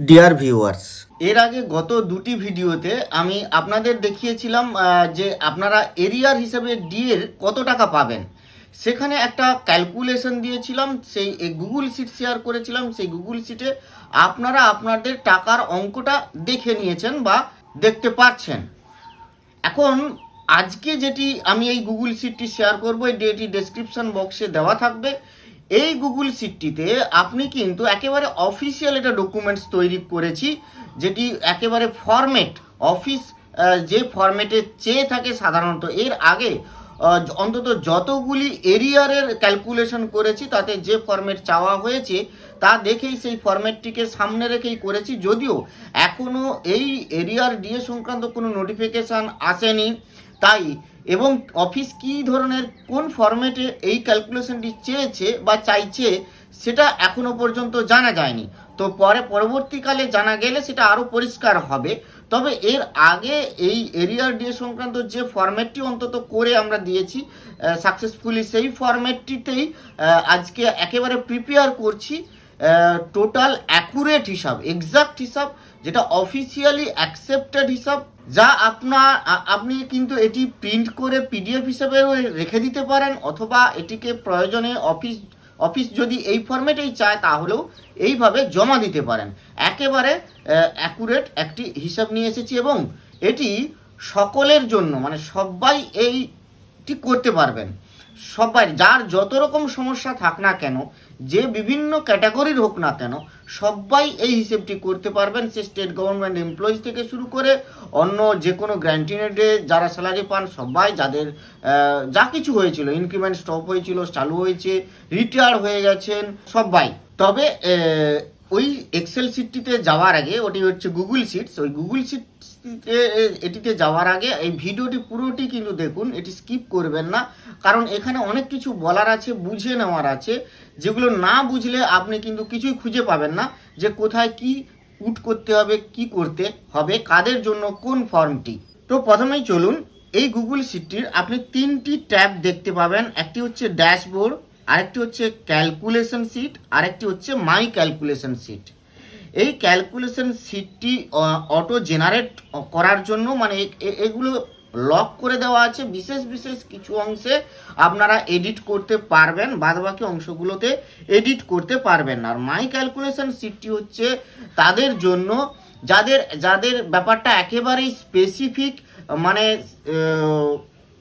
Dear viewers, এর আগে গত দুটি ভিডিওতে আমি আপনাদের দেখিয়েছিলাম যে আপনারা এরিয়ার হিসেবে ডি এর কত টাকা পাবেন। সেখানে একটা ক্যালকুলেশন দিয়েছিলাম, সেই গুগল শিট শেয়ার করেছিলাম। সেই গুগল শিটে আপনারা আপনাদের টাকার অঙ্কটা দেখে নিয়েছেন বা দেখতে পাচ্ছেন। এখন আজকে যেটি আমি এই গুগল শিটটি শেয়ার করবো, এটি ডেসক্রিপশন বক্সে দেওয়া থাকবে। এই গুগল শিটটিতে আপনি কিন্তু একেবারে অফিসিয়াল এটা ডকুমেন্টস তৈরি করেছি, যেটি একেবারে ফরম্যাট অফিস যে ফরম্যাটে চেয়ে থাকে সাধারণত। এর আগে অন্তত যতগুলি এরিয়ারের ক্যালকুলেশন করেছি তাতে যে ফরম্যাট চাওয়া হয়েছে তা দেখেই সেই ফরম্যাটটিকে সামনে রেখেই করেছি, যদিও এখনও এই এরিয়ার ডিএ সংক্রান্ত কোনো নোটিফিকেশান আসেনি। তাই এবং অফিস কী ধরনের কোন ফরম্যাটে এই ক্যালকুলেশনটি চেয়েছে বা চাইছে সেটা এখনো পর্যন্ত জানা যায়নি। তো পরবর্তীকালে জানা গেলে সেটা আরও পরিষ্কার হবে। তবে এর আগে এই এরিয়ার ডিএ সংক্রান্ত যে ফরম্যাটটি অন্তত করে আমরা দিয়েছি সাকসেসফুলি, সেই ফরম্যাটটিতেই আজকে একেবারে প্রিপেয়ার করছি টোটাল অ্যাকুরেট হিসাব, এক্সাক্ট হিসাব, যেটা অফিসিয়ালি অ্যাকসেপ্টেড হিসাব, যা আপনি কিন্তু এটি প্রিন্ট করে পিডিএফ হিসেবেও রেখে দিতে পারেন, অথবা এটিকে প্রয়োজনে অফিস যদি এই ফরম্যাটেই চায় তাহলেও এইভাবে জমা দিতে পারেন। একেবারে অ্যাকুরেট একটি হিসাব নিয়ে এসেছি এবং এটি সকলের জন্য, মানে সবাই এইটি করতে পারবেন। সবাই যার যত রকম সমস্যা থাক না কেন, যে বিভিন্ন ক্যাটাগরির হোক না কেন, সবাই এই হিসেবটি করতে পারবেন। সে স্টেট গভর্নমেন্ট এমপ্লয়িজ থেকে শুরু করে অন্য যে কোনো গ্র্যান্টিনেডে যারা স্যালারি পান, সবাই যাদের যা কিছু হয়েছিল, ইনক্রিমেন্ট স্টপ হয়েছিল, চালু হয়েছে, রিটায়ার হয়ে গেছেন সবাই। তবে ওই এক্সেল শিটটিতে যাওয়ার আগে, ওটি হচ্ছে গুগল শিটস, ওই গুগল শিট এটিতে যাওয়ার আগে এই ভিডিওটি পুরোটি কিন্তু দেখুন, এটি স্কিপ করবেন না, কারণ এখানে অনেক কিছু বলার আছে, বুঝে নেওয়ার আছে, যেগুলো না বুঝলে আপনি কিন্তু কিছুই খুঁজে পাবেন না, যে কোথায় কি পুট করতে হবে, কি করতে হবে, কাদের জন্য কোন ফর্মটি। তো প্রথমেই চলুন, এই গুগল শিটটির আপনি তিনটি ট্যাব দেখতে পাবেন। একটি হচ্ছে ড্যাশবোর্ড, আরেকটি হচ্ছে ক্যালকুলেশন শিট, আরেকটি হচ্ছে মাই ক্যালকুলেশন শিট। এই ক্যালকুলেশন শিটটি অটো জেনারেট করার জন্য, মানে এগুলো লক করে দেওয়া আছে, বিশেষ বিশেষ কিছু অংশে আপনারা এডিট করতে পারবেন, বাদবাকি অংশগুলোতে এডিট করতে পারবেন না। আর মাই ক্যালকুলেশন শিটটি হচ্ছে তাদের জন্য যাদের যাদের ব্যাপারটা একেবারেই স্পেসিফিক, মানে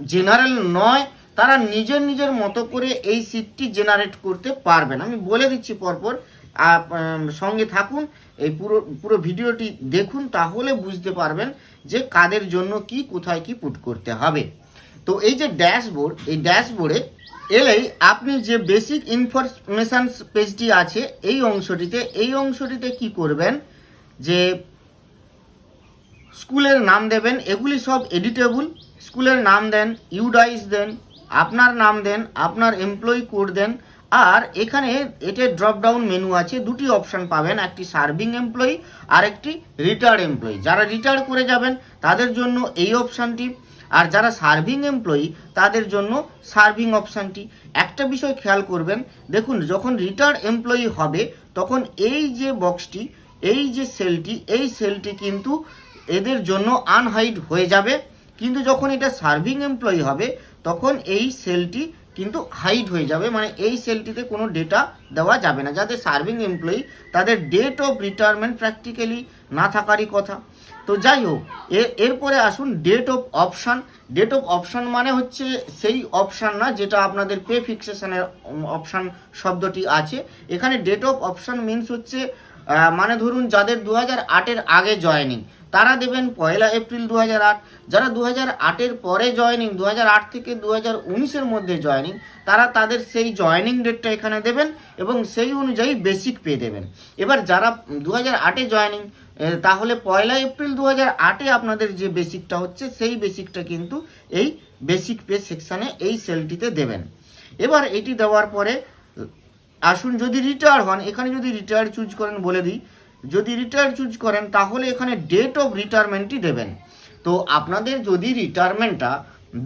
জেনারেল নয়, তারা নিজের নিজের মতো করে এই শিটটি জেনারেট করতে পারবেন। আমি বলে দিচ্ছি পরপর, সঙ্গে থাকুন, এই পুরো ভিডিওটি দেখুন, তাহলে বুঝতে পারবেন যে কাদের জন্য কি, কোথায় কি পুট করতে হবে। তো এই যে ড্যাশবোর্ড, এই ড্যাশবোর্ডে এলেই আপনি যে বেসিক ইনফরমেশান পেজটি আছে এই অংশটিতে কি করবেন, যে স্কুলের নাম দেবেন, এগুলি সব এডিটেবল। স্কুলের নাম দেন, ইউডাইস দেন, আপনার নাম দেন, আপনার এমপ্লয়ি কোড দেন। আর এখানে এটা ড্রপ ডাউন মেনু আছে, দুটি অপশান পাবেন, একটি সার্ভিং এমপ্লয়ি আর একটি রিটায়ার্ড এমপ্লয়ি। যারা রিটায়ার করে যাবেন তাদের জন্য এই অপশানটি, আর যারা সার্ভিং এমপ্লয়ি তাদের জন্য সার্ভিং অপশানটি। একটা বিষয় খেয়াল করবেন, দেখুন যখন রিটায়ার্ড এমপ্লয়ি হবে তখন এই যে বক্সটি, এই যে সেলটি, এই সেলটি কিন্তু এদের জন্য আনহাইড হয়ে যাবে, কিন্তু যখন এটা সার্ভিং এমপ্লয়ি হবে তখন এই সেলটি কিন্তু হাইড হয়ে যাবে, মানে এই সেলটিতে কোনো ডেটা দেওয়া যাবে না। যাদের সার্ভিং এমপ্লয়ি তাদের ডেট অফ রিটায়ারমেন্ট প্র্যাকটিক্যালি না থাকারই কথা। তো যাই হোক, এরপরে আসুন date of option. Date of option মানে হচ্ছে সেই অপশান না যেটা আপনাদের পে ফিক্সেশনের অপশান শব্দটি আছে। এখানে ডেট অফ অপশান মিনস হচ্ছে মানে ধরুন যাদের 2008-এর আগে জয়েনিং তারা দেবেন 1 এপ্রিল 2008। যারা 2008-এর পরে জয়েনিং, 2008 থেকে 2019-এর মধ্যে জয়েনিং, তারা তাদের সেই জয়েনিং ডেটটা এখানে দেবেন এবং সেই অনুযায়ী বেসিক পে দেবেন। এবার যারা 2008-এ জয়েনিং, তাহলে 1 এপ্রিল 2008-এ আপনাদের যে বেসিকটা হচ্ছে সেই বেসিকটা কিন্তু এই বেসিক পে সেকশানে এই সেলটিতে দেবেন। এবার এটি দেওয়ার পরে আসুন, যদি রিটায়ার হন, এখানে যদি রিটায়ার চুজ করেন, বলে দিই, যদি রিটায়ার চুজ করেন তাহলে এখানে ডেট অফ রিটায়ারমেন্টই দেবেন। তো আপনাদের যদি রিটায়ারমেন্টটা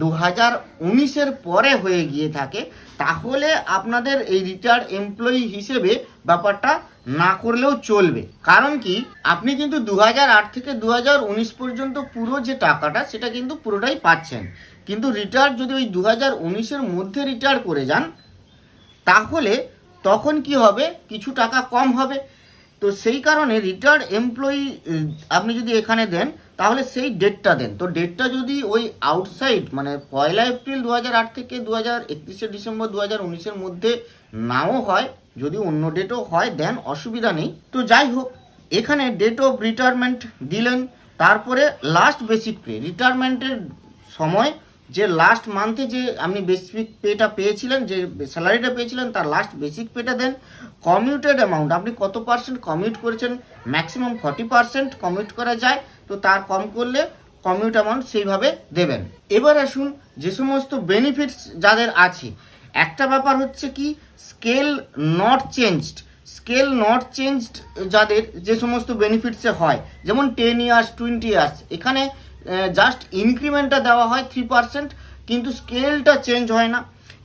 2019-এর পরে হয়ে গিয়ে থাকে তাহলে আপনাদের এই রিটায়ার্ড এমপ্লয়ি হিসেবে ব্যাপারটা না করলেও চলবে। কারণ কি, আপনি কিন্তু 2008 থেকে 2019 পর্যন্ত পুরো যে টাকাটা সেটা কিন্তু পুরোটাই পাচ্ছেন, কিন্তু রিটায়ার যদি ওই 2019-এর মধ্যে রিটায়ার করে যান তাহলে তখন কি হবে, কিছু টাকা কম হবে। তো সেই কারণে রিটায়ার্ড এমপ্লয়ি আপনি যদি এখানে দেন তাহলে সেই ডেটটা দেন। তো ডেটটা যদি ওই আউটসাইড মানে 1 এপ্রিল 2008 থেকে 31 ডিসেম্বর 2019-এর মধ্যে নাও হয়, যদি অন্য ডেটও হয় দেন, অসুবিধা নেই। তো যাই হোক, এখানে ডেট অফ রিটায়ারমেন্ট দিলেন, তারপরে লাস্ট বেসিক পে, রিটায়ারমেন্টের সময় যে লাস্ট মান্থে যে আপনি বেসিক পেটা পেয়েছিলেন, যে স্যালারিটা পেয়েছিলেন তার লাস্ট বেসিক পেটা দেন। কমিউটেড অ্যামাউন্ট, আপনি কত পার্সেন্ট কমিউট করেছেন, ম্যাক্সিমাম 40% কমিউট করা যায়, তো তার কম করলে কমিউট অ্যামাউন্ট সেইভাবে দেবেন। এবার আসুন যে সমস্ত বেনিফিটস যাদের আছে, একটা ব্যাপার হচ্ছে কি, scale not changed, scale not changed যাদের যে সমস্ত বেনিফিটসে হয়, যেমন 10 ইয়ার্স 20 ইয়ার্স, এখানে জাস্ট ইনক্রিমেন্টটা দেওয়া হয় 3%, কিন্তু স্কেলটা চেঞ্জ হয় না।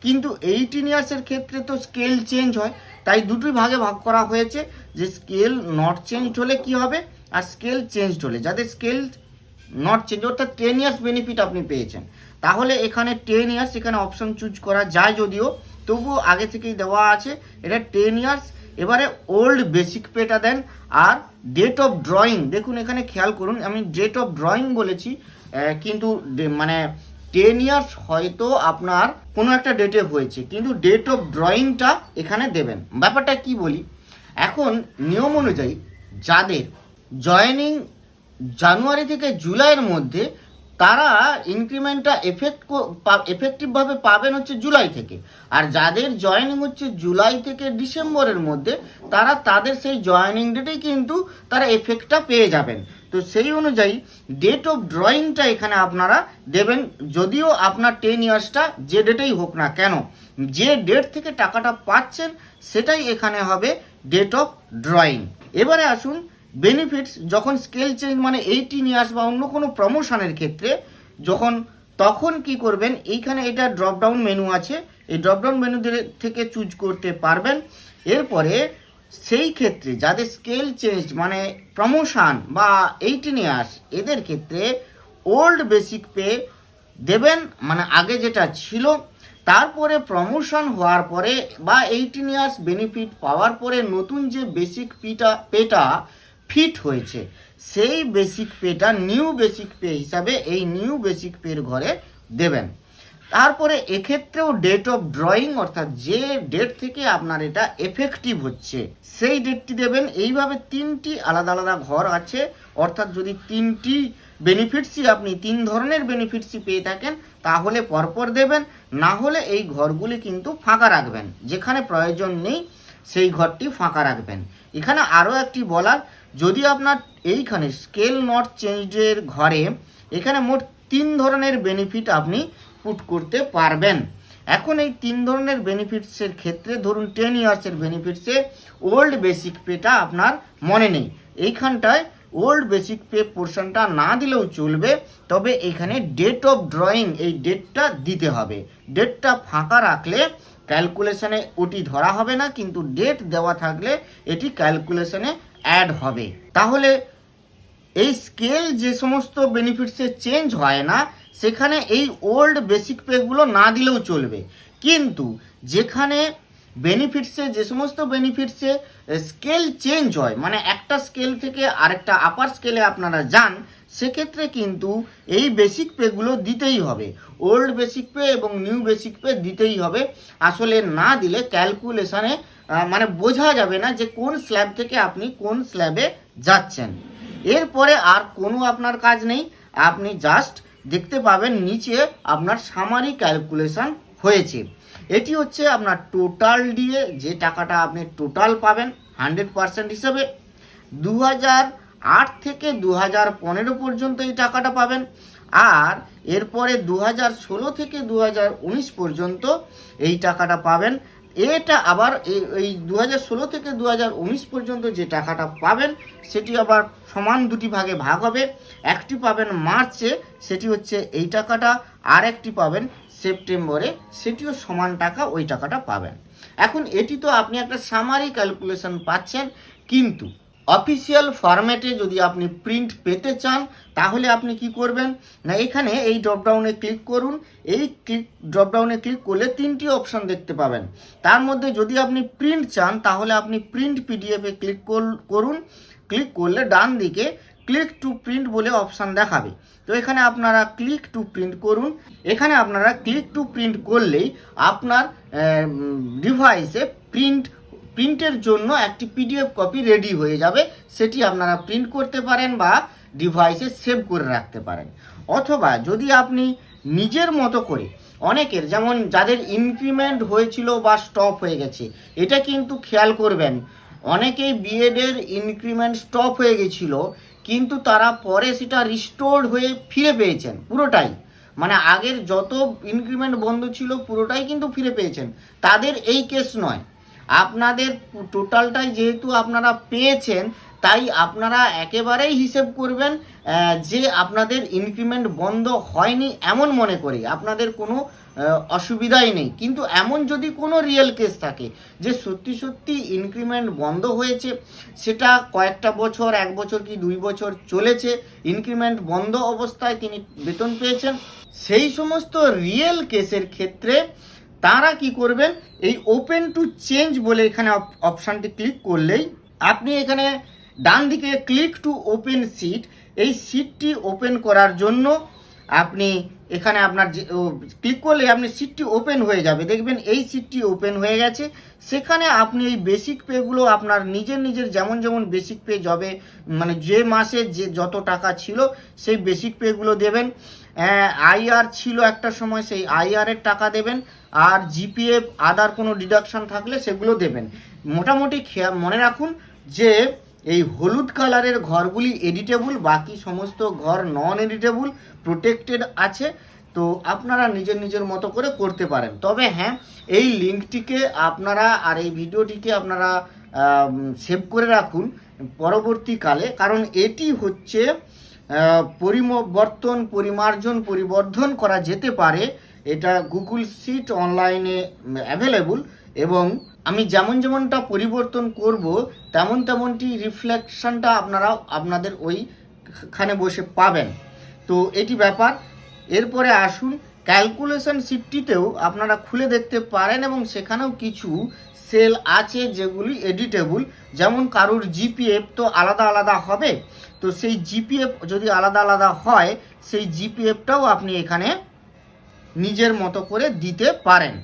কিন্তু 18 ইয়ার্সের ক্ষেত্রে তো স্কেল চেঞ্জ হয়, তাই দুটোই ভাগে ভাগ করা হয়েছে, যে স্কেল নট চেঞ্জ হলে কি হবে আর স্কেল চেঞ্জ হলে। যাদের স্কেল নট চেঞ্জ অর্থাৎ 10 ইয়ার্স বেনিফিট আপনি পেয়েছেন, তাহলে এখানে 10 ইয়ার্স এখানে অপশন চুজ করা যায়, যদিও তবুও আগে থেকেই দেওয়া আছে এটা 10 ইয়ার্স। এবারে ওল্ড বেসিক পেটা দেন। আর ডেট অফ ড্রয়িং, দেখুন এখানে খেয়াল করুন, আমি ডেট অফ ড্রয়িং বলেছি, কিন্তু মানে 10 ইয়ার্স হয়তো আপনার কোনো একটা ডেটে হয়েছে, কিন্তু ডেট অফ ড্রয়িংটা এখানে দেবেন। ব্যাপারটা কি বলি, এখন নিয়ম অনুযায়ী যাদের জয়েনিং জানুয়ারি থেকে জুলাইয়ের মধ্যে, তারা ইনক্রিমেন্টটা এফেক্টিভভাবে পাবেন হচ্ছে জুলাই থেকে। আর যাদের জয়েনিং হচ্ছে জুলাই থেকে ডিসেম্বরের মধ্যে, তারা তাদের সেই জয়েনিং ডেটেই কিন্তু তারা এফেক্টটা পেয়ে যাবেন। তো সেই অনুযায়ী ডেট অফ ড্রয়িংটা এখানে আপনারা দেবেন, যদিও আপনার 10 ইয়ার্সটা যে ডেটেই হোক না কেন, যে ডেট থেকে টাকাটা পাচ্ছেন সেটাই এখানে হবে ডেট অফ ড্রয়িং। এবারে আসুন বেনিফিটস, যখন স্কেল চেঞ্জ মানে 18 ইয়ার্স বা অন্য কোনো প্রমোশনের ক্ষেত্রে তখন কি করবেন, এইখানে এটা ড্রপ ডাউন মেনু আছে, এই ড্রপ ডাউন মেনু থেকে চুজ করতে পারবেন। এরপরে সেই ক্ষেত্রে যাদের স্কেল চেঞ্জ মানে প্রমোশন বা 18 ইয়ার্স, এদের ক্ষেত্রে ওল্ড বেসিক পে দেবেন, মানে আগে যেটা ছিল। তারপরে প্রমোশন হওয়ার পরে বা 18 ইয়ার্স বেনিফিট পাওয়ার পরে নতুন যে বেসিক পেটা ফিট হয়েছে, সেই বেসিক পেটা নিউ বেসিক পে হিসাবে এই নিউ বেসিক পের ঘরে দেবেন। তারপরে এক্ষেত্রেও ডেট অফ ড্রয়িং, অর্থাৎ যে ডেট থেকে আপনার এটা এফেক্টিভ হচ্ছে সেই ডেটটি দেবেন। এইভাবে 3টি আলাদা আলাদা ঘর আছে, অর্থাৎ যদি 3টি বেনিফিটসই আপনি 3 ধরনের বেনিফিটসই পেয়ে থাকেন তাহলে পরপর দেবেন, না হলে এই ঘরগুলি কিন্তু ফাঁকা রাখবেন, যেখানে প্রয়োজন নেই সেই ঘরটি ফাঁকা রাখবেন। এখানে আরও একটি বলার, যদি আপনার এইখানে স্কেল নট চেঞ্জের ঘরে এখানে মোট 3 ধরনের বেনিফিট আপনি পুট করতে পারবেন। এখন এই 3 ধরনের বেনিফিটসের ক্ষেত্রে ধরুন 10 ইয়ার্সের বেনিফিটসে ওল্ড বেসিক পেটা আপনার মনে নেই, এইখানটায় ওল্ড বেসিক পে পোর্শনটা না দিলেও চলবে, তবে এখানে ডেট অফ ড্রয়িং এই ডেটটা দিতে হবে। ডেটটা ফাঁকা রাখলে ক্যালকুলেশনে ওটি ধরা হবে না, কিন্তু ডেট দেওয়া থাকলে এটি ক্যালকুলেশনে অ্যাড হবে। তাহলে এই স্কেল যে সমস্ত বেনিফিটসে চেঞ্জ হয় না, সেখানে এই ওল্ড বেসিক পেগুলো না দিলেও চলবে, কিন্তু যেখানে বেনিফিটসে যে সমস্ত বেনিফিটসে স্কেল চেঞ্জ হয়, মানে একটা স্কেল থেকে আরেকটা আপার স্কেলে আপনারা যান, সেক্ষেত্রে কিন্তু এই বেসিক পেগুলো দিতেই হবে, ওল্ড বেসিক পে এবং নিউ বেসিক পে দিতেই হবে। আসলে না দিলে ক্যালকুলেশনে মানে বোঝা যাবে না যে কোন স্ল্যাব থেকে আপনি কোন স্ল্যাবে যাচ্ছেন। এরপরে আর কোনো আপনার কাজ নেই, আপনি জাস্ট দেখতে পাবেন নিচে আপনার সামারি ক্যালকুলেশন হয়েছে। এটি হচ্ছে আপনার টোটাল দিয়ে যে টাকাটা আপনি টোটাল পাবেন 100% হিসাবে। 2008 থেকে 2015 পর্যন্ত এই টাকাটা পাবেন, আর এরপরে 2016 থেকে 2019 পর্যন্ত এই টাকাটা পাবেন। এটা আবার এই 2016 থেকে 2019 পর্যন্ত যে টাকাটা পাবেন সেটি আবার সমান দুটি ভাগে ভাগ হবে। একটি পাবেন মার্চে, সেটি হচ্ছে এই টাকাটা, আর একটি পাবেন সেপ্টেম্বরে, সেটিও সমান টাকা, ওই টাকাটা পাবেন। এখন এটি তো আপনি একটা সামারি ক্যালকুলেশন পাচ্ছেন, কিন্তু অফিসিয়াল ফরম্যাটে যদি আপনি প্রিন্ট পেতে চান তাহলে আপনি কি করবেন না, এখানে এই ড্রপডাউনে ক্লিক করুন। এই ড্রপডাউনে ক্লিক করলে 3টি অপশন দেখতে পাবেন। তার মধ্যে যদি আপনি প্রিন্ট চান তাহলে আপনি প্রিন্ট পিডিএফে ক্লিক করুন। ক্লিক করলে ডান দিকে ক্লিক টু প্রিন্ট বলে অপশান দেখাবে। তো এখানে আপনারা ক্লিক টু প্রিন্ট করুন। এখানে আপনারা ক্লিক টু প্রিন্ট করলেই আপনার ডিভাইসে প্রিন্টের জন্য একটি পিডিএফ কপি রেডি হয়ে যাবে। সেটি আপনারা প্রিন্ট করতে পারেন বা ডিভাইসে সেভ করে রাখতে পারেন। অথবা যদি আপনি নিজের মতো করে, অনেকের যেমন যাদের ইনক্রিমেন্ট হয়েছিল বা স্টপ হয়ে গেছে, এটা কিন্তু খেয়াল করবেন, অনেকেই বিএডের ইনক্রিমেন্ট স্টপ হয়ে গেছিল কিন্তু তারা পরে সেটা রিস্টোর্ড হয়ে ফিরে পেয়েছেন পুরোটাই, মানে আগের যত ইনক্রিমেন্ট বন্ধ ছিল পুরোটাই কিন্তু ফিরে পেয়েছেন। তাদের এই কেস নয়, আপনাদের টোটালটাই যেহেতু আপনারা পেয়েছেন তাই আপনারা একেবারেই হিসেব করবেন যে আপনাদের ইনক্রিমেন্ট বন্ধ হয়নি এমন মনে করি, আপনাদের কোনো অসুবিধাই নেই। কিন্তু এমন যদি কোনো রিয়েল কেস থাকে যে সত্যি সত্যি ইনক্রিমেন্ট বন্ধ হয়েছে, সেটা কয়েকটা বছর, 1 বছর কি 2 বছর চলেছে, ইনক্রিমেন্ট বন্ধ অবস্থায় তিনি বেতন পেয়েছেন, সেই সমস্ত রিয়েল কেসের ক্ষেত্রে তারা কি করবেন, এই ওপেন টু চেঞ্জ বলে এখানে অপশানটি ক্লিক করলেই আপনি এখানে ডান দিকে ক্লিক টু ওপেন সিট, এই সিটটি ওপেন করার জন্য আপনি এখানে আপনার যে ক্লিক করলে আপনি সিটটি ওপেন হয়ে যাবে। দেখবেন এই সিটটি ওপেন হয়ে গেছে। সেখানে আপনি এই বেসিক পেগুলো আপনার নিজের যেমন যেমন বেসিক পে যাবে, মানে যে মাসে যে যত টাকা ছিল সেই বেসিক পেগুলো দেবেন। আইআর ছিল একটা সময়, সেই আইআরের টাকা দেবেন। আর জিপিএফ আদার কোনো ডিডাকশন থাকলে সেগুলো দেবেন। মোটামুটি মনে রাখুন যে এই হলুদ কালারের ঘরগুলি এডিটেবল, বাকি সমস্ত ঘর নন এডিটেবল, প্রোটেক্টেড আছে। তো আপনারা নিজের মতো করে করতে পারেন। তবে হ্যাঁ, এই লিঙ্কটিকে আপনারা আর এই ভিডিওটিকে আপনারা সেভ করে রাখুন পরবর্তীকালে, কারণ এটি হচ্ছে পরিবর্ধন করা যেতে পারে। এটা গুগল শিট অনলাইনে অ্যাভেলেবল এবং আমি যেমনটা পরিবর্তন করব তেমনটি রিফ্লেকশনটা আপনারা আপনাদের ওইখানে বসে পাবেন। তো এটি ব্যাপার। এরপরে আসুন, ক্যালকুলেশন শিটটিতেও আপনারা খুলে দেখতে পারেন এবং সেখানেও কিছু সেল আছে যেগুলি এডিটেবল। যেমন কারুর জিপিএফ তো আলাদা হবে, তো সেই জিপিএফ যদি আলাদা হয় সেই জিপিএফটাও আপনি এখানে নিজের মতো করে দিতে পারেন।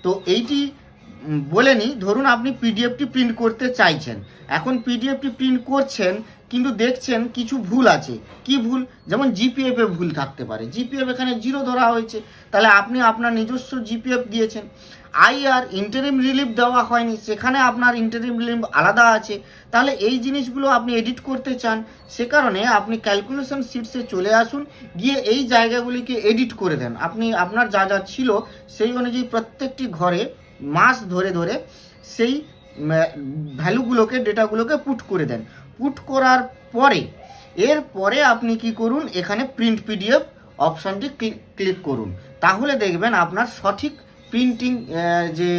তো এইটি বলে নিই, ধরুন আপনি পিডিএফটি প্রিন্ট করতে চাইছেন, এখন পিডিএফটি প্রিন্ট করছেন কিন্তু দেখছেন কিছু ভুল আছে। কি ভুল? যেমন জিপিএফে ভুল থাকতে পারে, জিপিএফ এখানে 0 ধরা হয়েছে, তাহলে আপনি আপনার নিজস্ব জিপিএফ দিয়েছেন। আইআর ইন্টারিম রিলিফ দেওয়া হয়নি, সেখানে আপনার ইন্টারিম রিলিফ আলাদা আছে। তাহলে এই জিনিসগুলো আপনি এডিট করতে চান, সে কারণে আপনি ক্যালকুলেশন শিটসে চলে আসুন, গিয়ে এই জায়গাগুলিকে এডিট করে দেন। আপনি আপনার যা ছিল সেই অনুযায়ী প্রত্যেকটি ঘরে মাস ধরে সেই ভ্যালুগুলোকে, ডেটাগুলোকে পুট করে দেন। পুট করার পরে এরপরে আপনি কি করুন, এখানে প্রিন্ট পিডিএফ অপশানটি ক্লিক করুন, তাহলে দেখবেন আপনার সঠিক প্রিন্টিং যে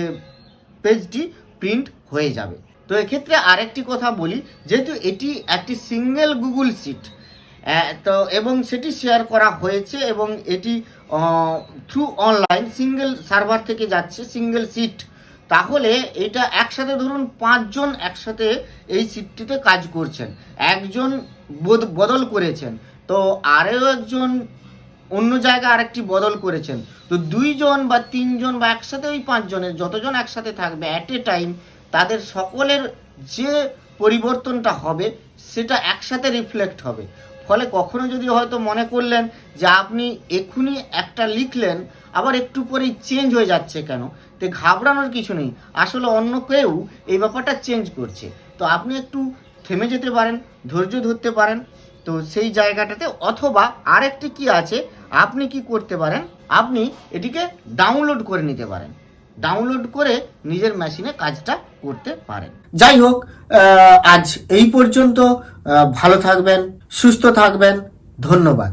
পেজটি প্রিন্ট হয়ে যাবে। তো এক্ষেত্রে আরেকটি কথা বলি, যেহেতু এটি একটি সিঙ্গেল গুগল শিট তো এবং সেটি শেয়ার করা হয়েছে এবং এটি থ্রু অনলাইন সিঙ্গেল সার্ভার থেকে যাচ্ছে, সিঙ্গেল শিট, তাহলে এটা একসাথে ধরুন 5 জন একসাথে এই শিটটিতে কাজ করছেন, একজন বদল করেছেন, তো আরও একজন অন্য জায়গায় আরেকটি বদল করেছেন, তো 2 জন বা 3 জন বা একসাথে ওই 5 জনের যতজন একসাথে থাকবে অ্যাট এ টাইম, তাদের সকলের যে পরিবর্তনটা হবে সেটা একসাথে রিফ্লেক্ট হবে। ফলে কখনো যদি হয়তো মনে করলেন যে আপনি এক্ষুনি একটা লিখলেন আবার একটু পরেই চেঞ্জ হয়ে যাচ্ছে কেন, তো ঘাবড়ানোর কিছু নেই, আসলে অন্য কেউ এই ব্যাপারটা চেঞ্জ করছে। তো আপনি একটু থেমে যেতে পারেন, ধৈর্য ধরতে পারেন। তো সেই জায়গাটাতে, অথবা আরেকটি কি আছে, আপনি কি করতে পারেন, আপনি এটিকে ডাউনলোড করে নিতে পারেন, ডাউনলোড করে নিজের মেশিনে কাজটা করতে পারেন। যাই হোক, আজ এই পর্যন্ত। ভালো থাকবেন, সুস্থ থাকবেন, ধন্যবাদ।